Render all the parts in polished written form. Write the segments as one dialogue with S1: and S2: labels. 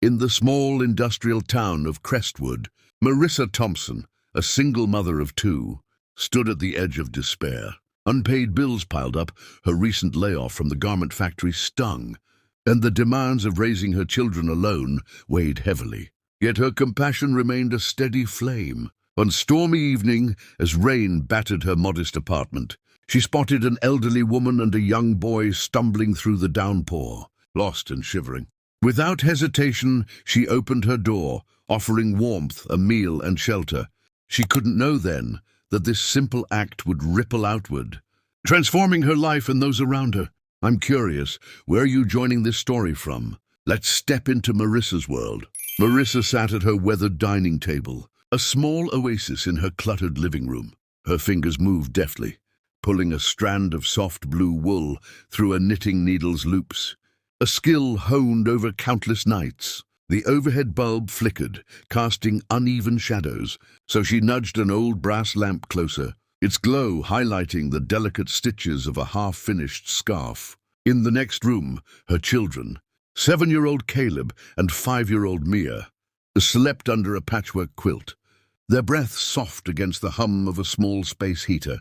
S1: In the small industrial town of Crestwood, Marissa Thompson, a single mother of two, stood at the edge of despair. Unpaid bills piled up, her recent layoff from the garment factory stung, and the demands of raising her children alone weighed heavily. Yet her compassion remained a steady flame. One stormy evening, as rain battered her modest apartment, she spotted an elderly woman and a young boy stumbling through the downpour, lost and shivering. Without hesitation, she opened her door, offering warmth, a meal, and shelter. She couldn't know then that this simple act would ripple outward, transforming her life and those around her. I'm curious, where are you joining this story from? Let's step into Marissa's world. Marissa sat at her weathered dining table, a small oasis in her cluttered living room. Her fingers moved deftly, pulling a strand of soft blue wool through a knitting needle's loops, a skill honed over countless nights. The overhead bulb flickered, casting uneven shadows, so she nudged an old brass lamp closer, its glow highlighting the delicate stitches of a half-finished scarf. In the next room, her children, 7-year-old Caleb and 5-year-old Mia, slept under a patchwork quilt, their breath soft against the hum of a small space heater.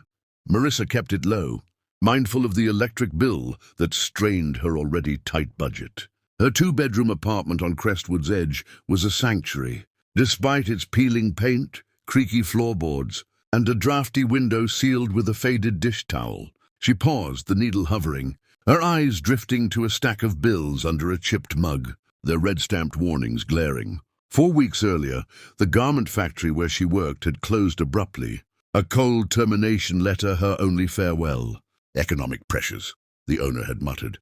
S1: Marissa kept it low, mindful of the electric bill that strained her already tight budget. Her 2-bedroom apartment on Crestwood's edge was a sanctuary, despite its peeling paint, creaky floorboards, and a drafty window sealed with a faded dish towel. She paused, the needle hovering, her eyes drifting to a stack of bills under a chipped mug, their red-stamped warnings glaring. 4 weeks earlier, the garment factory where she worked had closed abruptly, a cold termination letter her only farewell. Economic pressures, the owner had muttered.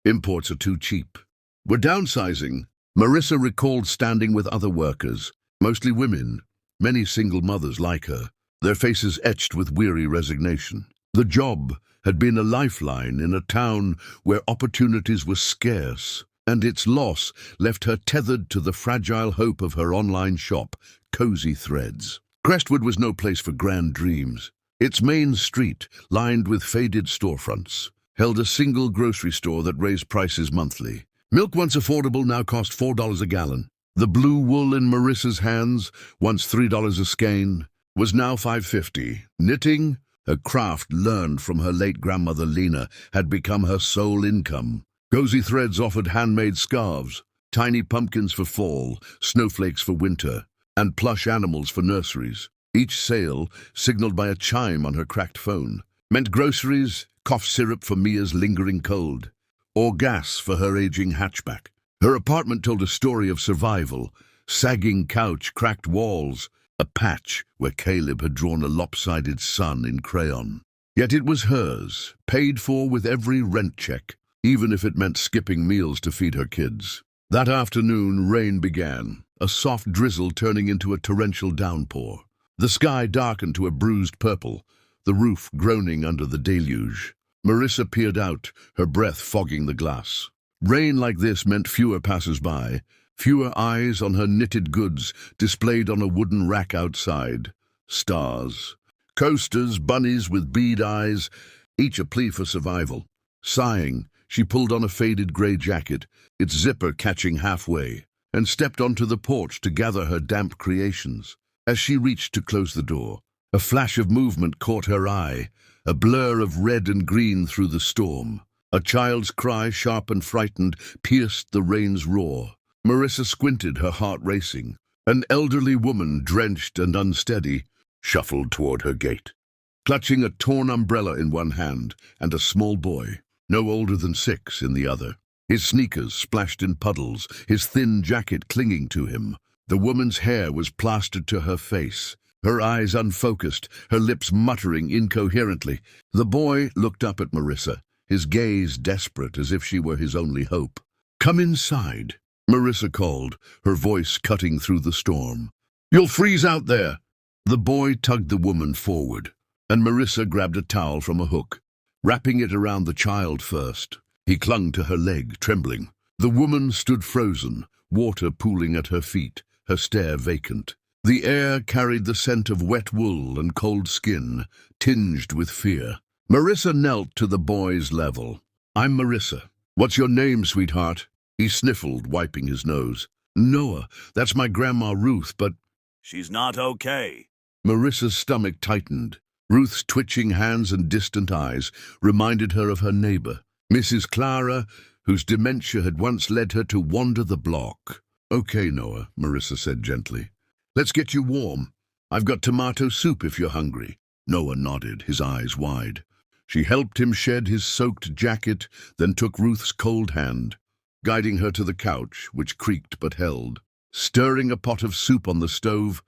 S1: Imports are too cheap. We're downsizing. Marissa recalled standing with other workers, mostly women, many single mothers like her, their faces etched with weary resignation. The job had been a lifeline in a town where opportunities were scarce, and its loss left her tethered to the fragile hope of her online shop, Cozy Threads. Crestwood was no place for grand dreams. Its main street, lined with faded storefronts, held a single grocery store that raised prices monthly. Milk, once affordable, now cost $4 a gallon. The blue wool in Marissa's hands, once $3 a skein, was now $5.50. Knitting, a craft learned from her late grandmother Lena, had become her sole income. Cozy Threads offered handmade scarves, tiny pumpkins for fall, snowflakes for winter, and plush animals for nurseries. Each sale, signaled by a chime on her cracked phone, meant groceries, cough syrup for Mia's lingering cold, or gas for her aging hatchback. Her apartment told a story of survival: sagging couch, cracked walls, a patch where Caleb had drawn a lopsided sun in crayon. Yet it was hers, paid for with every rent check, even if it meant skipping meals to feed her kids. That afternoon, rain began, a soft drizzle turning into a torrential downpour. The sky darkened to a bruised purple, the roof groaning under the deluge. Marissa peered out, her breath fogging the glass. Rain like this meant fewer passers-by, fewer eyes on her knitted goods displayed on a wooden rack outside. Stars, coasters, bunnies with bead eyes, each a plea for survival. Sighing, she pulled on a faded grey jacket, its zipper catching halfway, and stepped onto the porch to gather her damp creations. As she reached to close the door, a flash of movement caught her eye, a blur of red and green through the storm. A child's cry, sharp and frightened, pierced the rain's roar. Marissa squinted, her heart racing. An elderly woman, drenched and unsteady, shuffled toward her gate, clutching a torn umbrella in one hand and a small boy, no older than 6, in the other. His sneakers splashed in puddles, his thin jacket clinging to him. The woman's hair was plastered to her face, her eyes unfocused, her lips muttering incoherently. The boy looked up at Marissa, his gaze desperate, as if she were his only hope. "Come inside," Marissa called, her voice cutting through the storm. "You'll freeze out there." The boy tugged the woman forward, and Marissa grabbed a towel from a hook, wrapping it around the child first. He clung to her leg, trembling. The woman stood frozen, water pooling at her feet, her stare vacant. The air carried the scent of wet wool and cold skin, tinged with fear. Marissa knelt to the boy's level. "I'm Marissa. What's your name, sweetheart?" He sniffled, wiping his nose. Noah, that's my Grandma Ruth, but
S2: She's not okay.
S1: Marissa's stomach tightened. Ruth's twitching hands and distant eyes reminded her of her neighbor, Mrs. Clara, whose dementia had once led her to wander the block. Okay, Noah, Marissa said gently. Let's get you warm. I've got tomato soup if you're hungry. Noah nodded, his eyes wide. She helped him shed his soaked jacket, then took Ruth's cold hand, guiding her to the couch, which creaked but held. Stirring a pot of soup on the stove,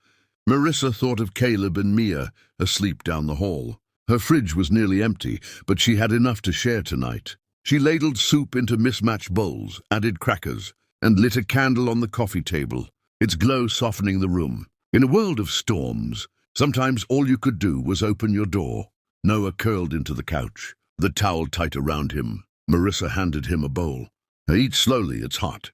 S1: Marissa thought of Caleb and Mia, asleep down the hall. Her fridge was nearly empty, but she had enough to share tonight. She ladled soup into mismatched bowls, added crackers, and lit a candle on the coffee table, its glow softening the room. In a world of storms, sometimes all you could do was open your door. Noah curled into the couch, the towel tight around him. Marissa handed him a bowl. Eat slowly, it's hot.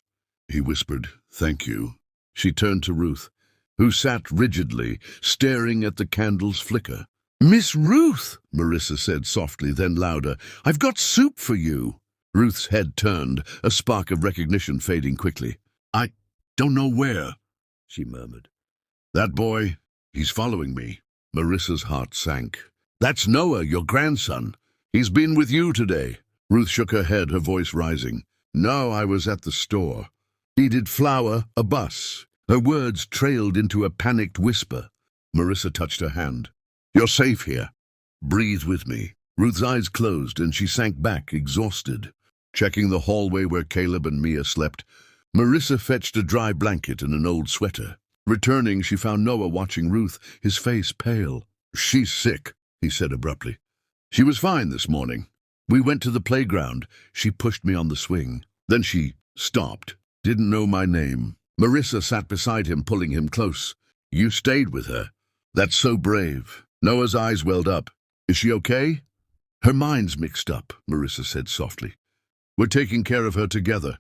S1: He whispered, thank you. She turned to Ruth, who sat rigidly, staring at the candle's flicker. Miss Ruth, Marissa said softly, then louder, I've got soup for you. Ruth's head turned, a spark of recognition fading quickly. I don't know where, she murmured. That boy, he's following me. Marissa's heart sank. That's Noah, your grandson. He's been with you today. Ruth shook her head, her voice rising. No, I was at the store. Needed flour, a bus. Her words trailed into a panicked whisper. Marissa touched her hand. You're safe here. Breathe with me. Ruth's eyes closed and she sank back, exhausted. Checking the hallway where Caleb and Mia slept, Marissa fetched a dry blanket and an old sweater. Returning, she found Noah watching Ruth, his face pale. She's sick, he said abruptly. She was fine this morning. We went to the playground. She pushed me on the swing. Then she stopped. Didn't know my name. Marissa sat beside him, pulling him close. You stayed with her. That's so brave. Noah's eyes welled up. Is she okay? Her mind's mixed up, Marissa said softly. We're taking care of her together.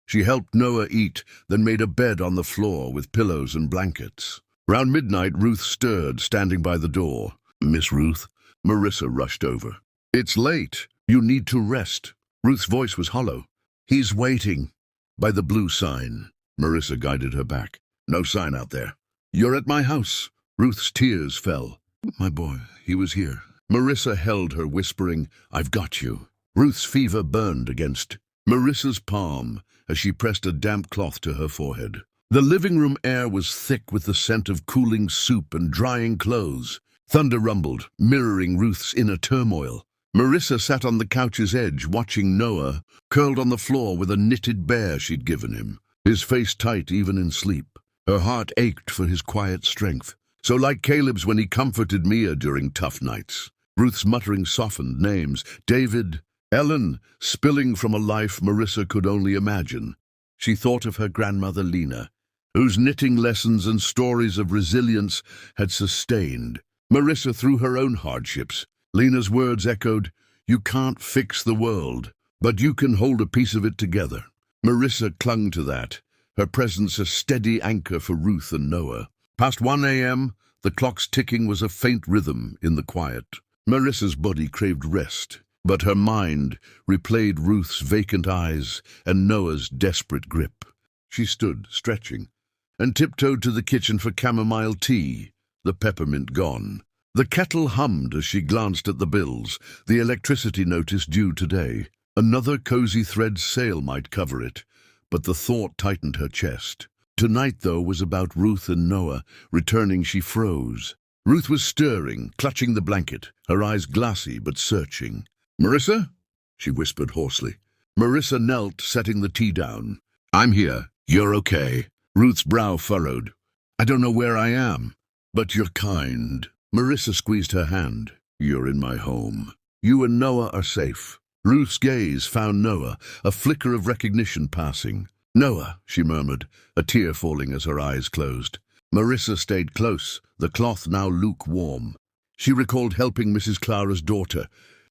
S1: She helped Noah eat, then made a bed on the floor with pillows and blankets. Round midnight, Ruth stirred, standing by the door. Miss Ruth? Marissa rushed over. It's late. You need to rest. Ruth's voice was hollow. He's waiting. By the blue sign. Marissa guided her back. No sign out there. You're at my house. Ruth's tears fell. My boy, he was here. Marissa held her, whispering, I've got you. Ruth's fever burned against Marissa's palm as she pressed a damp cloth to her forehead. The living room air was thick with the scent of cooling soup and drying clothes. Thunder rumbled, mirroring Ruth's inner turmoil. Marissa sat on the couch's edge, watching Noah, curled on the floor with a knitted bear she'd given him, his face tight even in sleep. Her heart ached for his quiet strength, so like Caleb's when he comforted Mia during tough nights. Ruth's muttering softened names, David, Ellen, spilling from a life Marissa could only imagine. She thought of her grandmother Lena, whose knitting lessons and stories of resilience had sustained Marissa through her own hardships. Lena's words echoed, You can't fix the world, but you can hold a piece of it together. Marissa clung to that, her presence a steady anchor for Ruth and Noah. Past 1 a.m., the clock's ticking was a faint rhythm in the quiet. Marissa's body craved rest, but her mind replayed Ruth's vacant eyes and Noah's desperate grip. She stood, stretching, and tiptoed to the kitchen for chamomile tea, the peppermint gone. The kettle hummed as she glanced at the bills, the electricity notice due today. Another cozy thread sale might cover it, but the thought tightened her chest. Tonight, though, was about Ruth and Noah. Returning, she froze. Ruth was stirring, clutching the blanket, her eyes glassy but searching. Marissa? She whispered hoarsely. Marissa knelt, setting the tea down. I'm here. You're okay. Ruth's brow furrowed. I don't know where I am, but you're kind. Marissa squeezed her hand. You're in my home. You and Noah are safe. Ruth's gaze found Noah, a flicker of recognition passing. Noah, she murmured, a tear falling as her eyes closed. Marissa stayed close, the cloth now lukewarm. She recalled helping Mrs. Clara's daughter,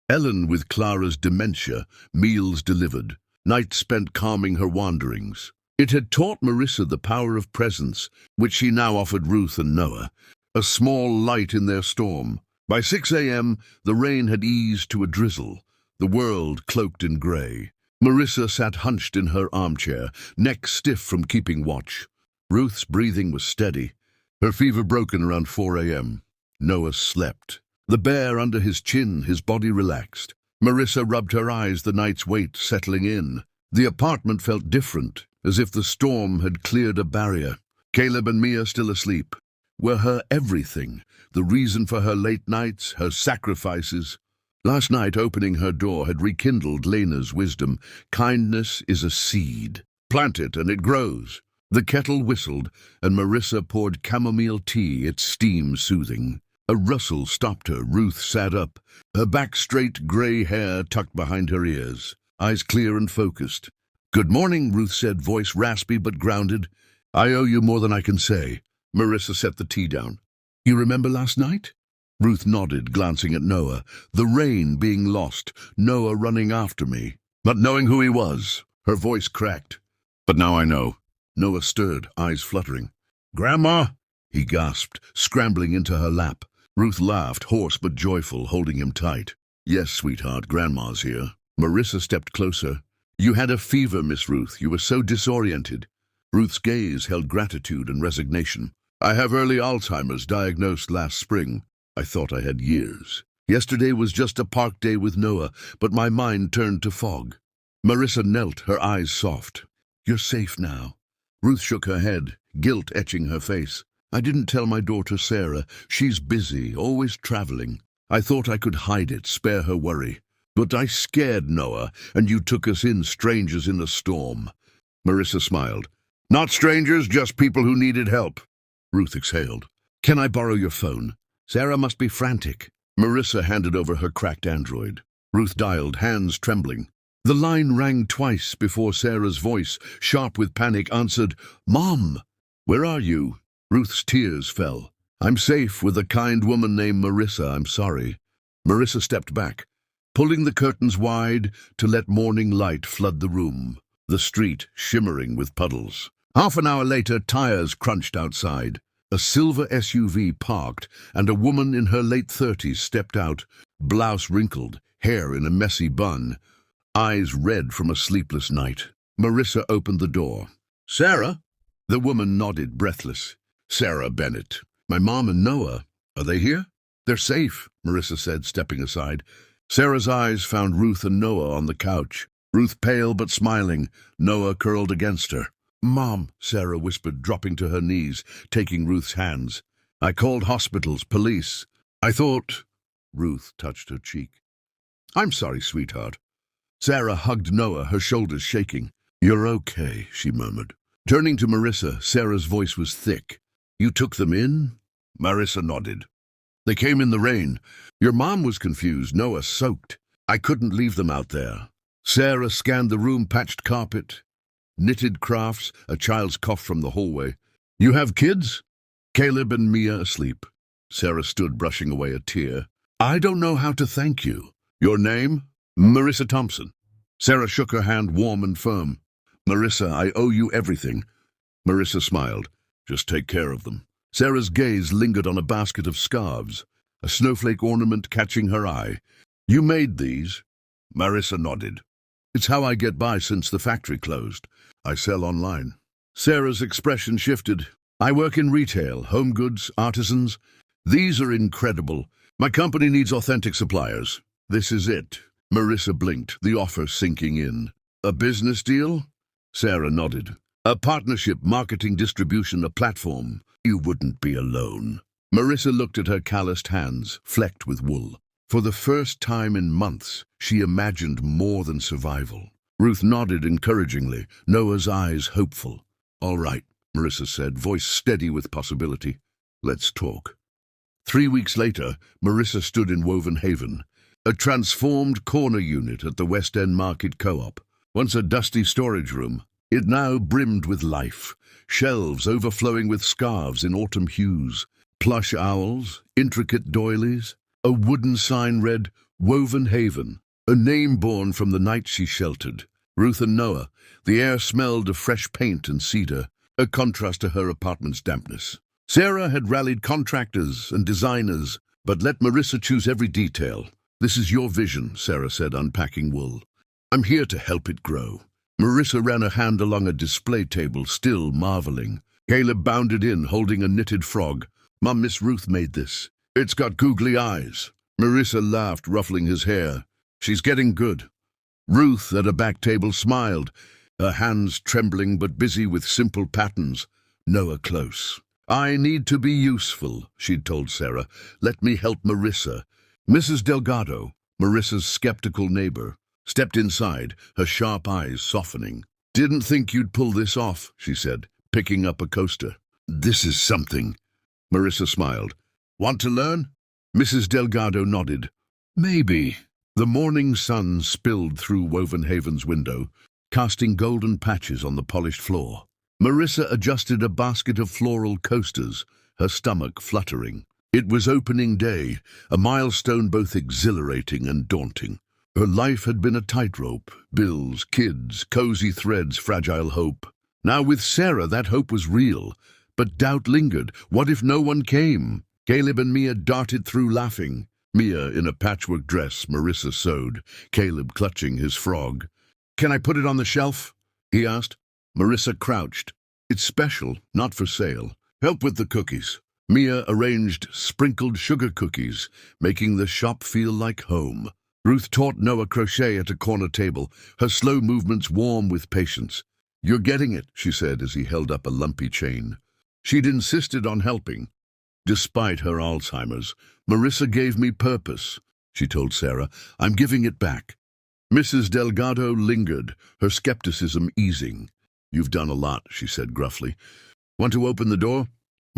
S1: Ellen with Clara's dementia, meals delivered, nights spent calming her wanderings. It had taught Marissa the power of presence, which she now offered Ruth and Noah, a small light in their storm. By 6 a.m., the rain had eased to a drizzle, the world cloaked in grey. Marissa sat hunched in her armchair, neck stiff from keeping watch. Ruth's breathing was steady, her fever broken around 4 a.m. Noah slept. The bear under his chin, his body relaxed. Marissa rubbed her eyes, the night's weight settling in. The apartment felt different, as if the storm had cleared a barrier. Caleb and Mia, still asleep, were her everything, the reason for her late nights, her sacrifices. Last night, opening her door had rekindled Lena's wisdom. Kindness is a seed. Plant it and it grows. The kettle whistled, and Marissa poured chamomile tea, its steam soothing. A rustle stopped her. Ruth sat up, her back straight, grey hair tucked behind her ears, eyes clear and focused. "Good morning," Ruth said, voice raspy but grounded. "I owe you more than I can say." Marissa set the tea down. "You remember last night?" Ruth nodded, glancing at Noah. "The rain being lost, Noah running after me, not knowing who he was." Her voice cracked. "But now I know." Noah stirred, eyes fluttering. "Grandma?" he gasped, scrambling into her lap. Ruth laughed, hoarse but joyful, holding him tight. "Yes, sweetheart, Grandma's here." Marissa stepped closer. "You had a fever, Miss Ruth. You were so disoriented." Ruth's gaze held gratitude and resignation. "I have early Alzheimer's, diagnosed last spring. I thought I had years. Yesterday was just a park day with Noah, but my mind turned to fog." Marissa knelt, her eyes soft. "You're safe now." Ruth shook her head, guilt etching her face. "I didn't tell my daughter Sarah. She's busy, always traveling. I thought I could hide it, spare her worry. But I scared Noah, and you took us in, strangers in a storm." Marissa smiled. "Not strangers, just people who needed help." Ruth exhaled. "Can I borrow your phone? Sarah must be frantic." Marissa handed over her cracked Android. Ruth dialed, hands trembling. The line rang twice before Sarah's voice, sharp with panic, answered, "Mom!" "Where are you?" Ruth's tears fell. "I'm safe with a kind woman named Marissa. I'm sorry." Marissa stepped back, pulling the curtains wide to let morning light flood the room, the street shimmering with puddles. Half an hour later, tires crunched outside. A silver SUV parked, and a woman in her late 30s stepped out, blouse wrinkled, hair in a messy bun, eyes red from a sleepless night. Marissa opened the door. "Sarah?" The woman nodded, breathless. "Sarah Bennett. My mom and Noah. Are they here?" "They're safe," Marissa said, stepping aside. Sarah's eyes found Ruth and Noah on the couch. Ruth pale but smiling, Noah curled against her. "Mom," Sarah whispered, dropping to her knees, taking Ruth's hands. "I called hospitals, police. I thought—" Ruth touched her cheek. "I'm sorry, sweetheart." Sarah hugged Noah, her shoulders shaking. "You're okay," she murmured. Turning to Marissa, Sarah's voice was thick. "You took them in?" Marissa nodded. "They came in the rain. Your mom was confused, Noah soaked. I couldn't leave them out there." Sarah scanned the room, patched carpet, knitted crafts, a child's cough from the hallway. "You have kids?" "Caleb and Mia asleep." Sarah stood, brushing away a tear. "I don't know how to thank you." "Your name?" "Marissa Thompson." Sarah shook her hand, warm and firm. "Marissa, I owe you everything." Marissa smiled. "Just take care of them." Sarah's gaze lingered on a basket of scarves, a snowflake ornament catching her eye. "You made these?" Marissa nodded. "It's how I get by since the factory closed. I sell online." Sarah's expression shifted. "I work in retail, home goods, artisans. These are incredible. My company needs authentic suppliers. This is it." Marissa blinked, the offer sinking in. "A business deal?" Sarah nodded. "A partnership, marketing, distribution, a platform. You wouldn't be alone." Marissa looked at her calloused hands, flecked with wool. For the first time in months, she imagined more than survival. Ruth nodded encouragingly, Noah's eyes hopeful. "All right," Marissa said, voice steady with possibility. "Let's talk." 3 weeks later, Marissa stood in Woven Haven, a transformed corner unit at the West End Market Co-op. Once a dusty storage room, it now brimmed with life, shelves overflowing with scarves in autumn hues, plush owls, intricate doilies. A wooden sign read, "Woven Haven," a name born from the night she sheltered. Ruth and Noah. The air smelled of fresh paint and cedar, a contrast to her apartment's dampness. Sarah had rallied contractors and designers, but let Marissa choose every detail. "This is your vision," Sarah said, unpacking wool. I'm here to help it grow. Marissa ran a hand along a display table, still marveling. Caleb bounded in, holding a knitted frog. Mum, Miss Ruth made this. It's got googly eyes. Marissa laughed, ruffling his hair. She's getting good. Ruth, at a back table, smiled, her hands trembling but busy with simple patterns. Noah close. I need to be useful, she'd told Sarah. Let me help Marissa. Mrs. Delgado, Marissa's skeptical neighbor, stepped inside, her sharp eyes softening. Didn't think you'd pull this off, she said, picking up a coaster. This is something. Marissa smiled. Want to learn? Mrs. Delgado nodded. Maybe. The morning sun spilled through Wovenhaven's window, casting golden patches on the polished floor. Marissa adjusted a basket of floral coasters, her stomach fluttering. It was opening day, a milestone both exhilarating and daunting. Her life had been a tightrope, bills, kids, cozy threads, fragile hope. Now with Sarah, that hope was real, but doubt lingered. What if no one came? Caleb and Mia darted through laughing. Mia in a patchwork dress Marissa sewed, Caleb clutching his frog. Can I put it on the shelf? He asked. Marissa crouched. It's special, not for sale. Help with the cookies. Mia arranged sprinkled sugar cookies, making the shop feel like home. Ruth taught Noah crochet at a corner table, her slow movements warm with patience. You're getting it, she said as he held up a lumpy chain. She'd insisted on helping. Despite her Alzheimer's, Marissa gave me purpose, she told Sarah. I'm giving it back. Mrs. Delgado lingered, her skepticism easing. You've done a lot, she said gruffly. Want to open the door?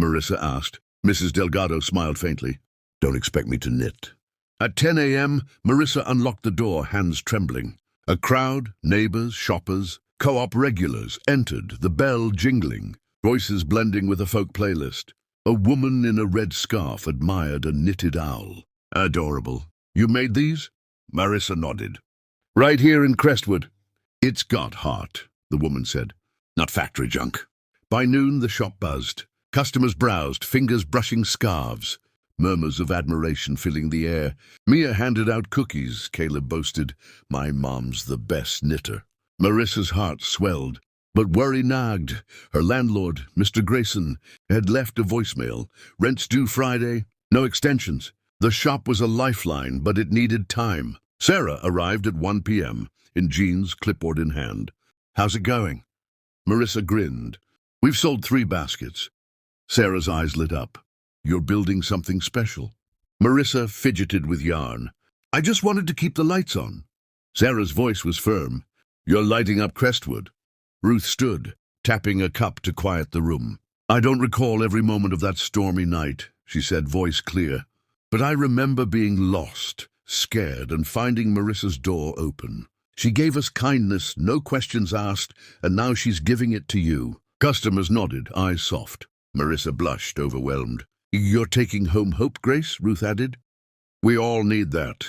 S1: Marissa asked. Mrs. Delgado smiled faintly. Don't expect me to knit. At 10 a.m., Marissa unlocked the door, hands trembling. A crowd, neighbors, shoppers, co-op regulars entered, the bell jingling, voices blending with a folk playlist. A woman in a red scarf admired a knitted owl. Adorable. You made these? Marissa nodded. Right here in Crestwood. It's got heart, the woman said. Not factory junk. By noon, the shop buzzed. Customers browsed, fingers brushing scarves. Murmurs of admiration filling the air. Mia handed out cookies, Caleb boasted. My mom's the best knitter. Marissa's heart swelled. But worry nagged. Her landlord, Mr. Grayson, had left a voicemail. Rent's due Friday, no extensions. The shop was a lifeline, but it needed time. Sarah arrived at 1 p.m., in jeans, clipboard in hand. How's it going? Marissa grinned. We've sold 3 baskets. Sarah's eyes lit up. You're building something special. Marissa fidgeted with yarn. I just wanted to keep the lights on. Sarah's voice was firm. You're lighting up Crestwood. Ruth stood, tapping a cup to quiet the room. I don't recall every moment of that stormy night, she said, voice clear. But I remember being lost, scared, and finding Marissa's door open. She gave us kindness, no questions asked, and now she's giving it to you. Customers nodded, eyes soft. Marissa blushed, overwhelmed. You're taking home hope, Grace? Ruth added. We all need that.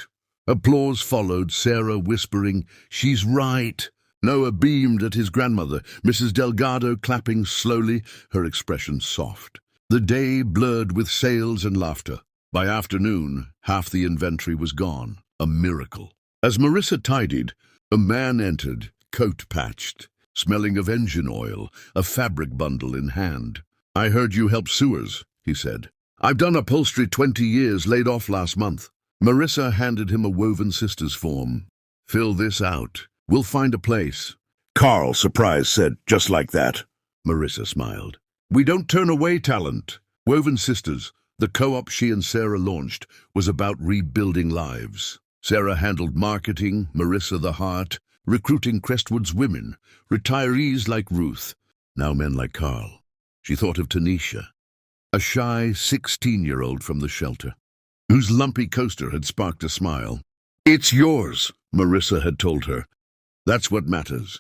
S1: Applause followed, Sarah whispering, She's right. Noah beamed at his grandmother, Mrs. Delgado clapping slowly, her expression soft. The day blurred with sales and laughter. By afternoon, half the inventory was gone. A miracle. As Marissa tidied, a man entered, coat patched, smelling of engine oil, a fabric bundle in hand. I heard you help sewers, he said. I've done upholstery 20 years, laid off last month. Marissa handed him a Woven Sisters form. Fill this out. We'll find a place. Carl, surprised, said, just like that. Marissa smiled. We don't turn away talent. Woven Sisters, the co-op she and Sarah launched, was about rebuilding lives. Sarah handled marketing, Marissa the heart, recruiting Crestwood's women, retirees like Ruth, now men like Carl. She thought of Tanisha, a shy 16-year-old from the shelter, whose lumpy coaster had sparked a smile. It's yours, Marissa had told her. That's what matters.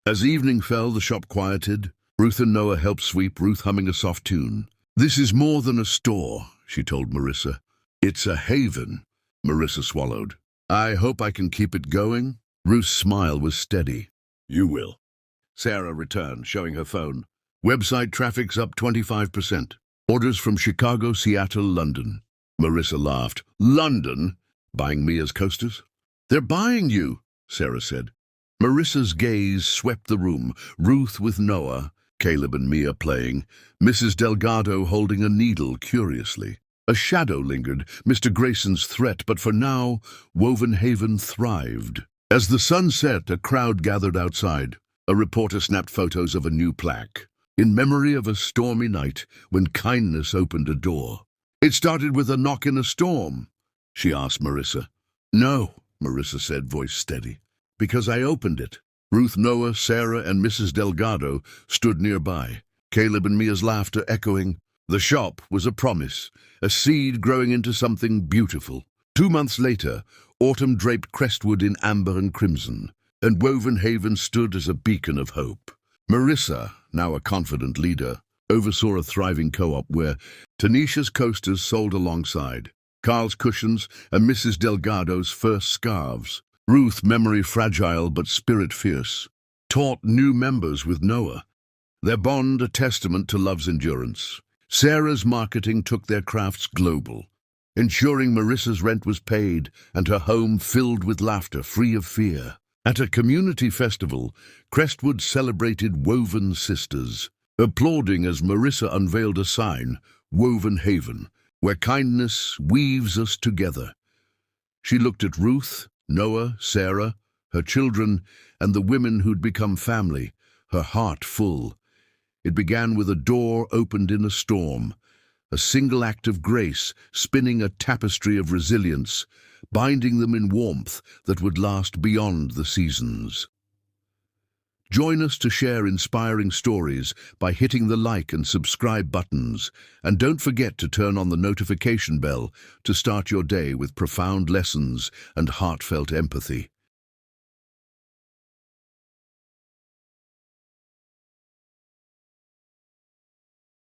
S1: As evening fell, the shop quieted. Ruth and Noah helped sweep, Ruth humming a soft tune. This is more than a store, she told Marissa. It's a haven. Marissa swallowed. I hope I can keep it going. Ruth's smile was steady. You will. Sarah returned, showing her phone. Website traffic's up 25%. Orders from Chicago, Seattle, London. Marissa laughed. London? Buying Mia's coasters? They're buying you, Sarah said. Marissa's gaze swept the room, Ruth with Noah, Caleb and Mia playing, Mrs. Delgado holding a needle curiously. A shadow lingered, Mr. Grayson's threat, but for now, Woven Haven thrived. As the sun set, a crowd gathered outside. A reporter snapped photos of a new plaque. In memory of a stormy night when kindness opened a door. "It started with a knock in a storm," she asked Marissa. "No," Marissa said, voice steady, "because I opened it." Ruth, Noah, Sarah, and Mrs. Delgado stood nearby, Caleb and Mia's laughter echoing. The shop was a promise, a seed growing into something beautiful. 2 months later, autumn draped Crestwood in amber and crimson, and Woven Haven stood as a beacon of hope. Marissa, now a confident leader, oversaw a thriving co-op where Tanisha's coasters sold alongside, Carl's cushions and Mrs. Delgado's first scarves. Ruth, memory fragile but spirit fierce, taught new members with Noah, their bond a testament to love's endurance. Sarah's marketing took their crafts global, ensuring Marissa's rent was paid and her home filled with laughter, free of fear. At a community festival, Crestwood celebrated Woven Sisters, applauding as Marissa unveiled a sign, Woven Haven, where kindness weaves us together. She looked at Ruth, Noah, Sarah, her children, and the women who'd become family, her heart full. It began with a door opened in a storm, a single act of grace spinning a tapestry of resilience, binding them in warmth that would last beyond the seasons. Join us to share inspiring stories by hitting the like and subscribe buttons, and don't forget to turn on the notification bell to start your day with profound lessons and heartfelt empathy.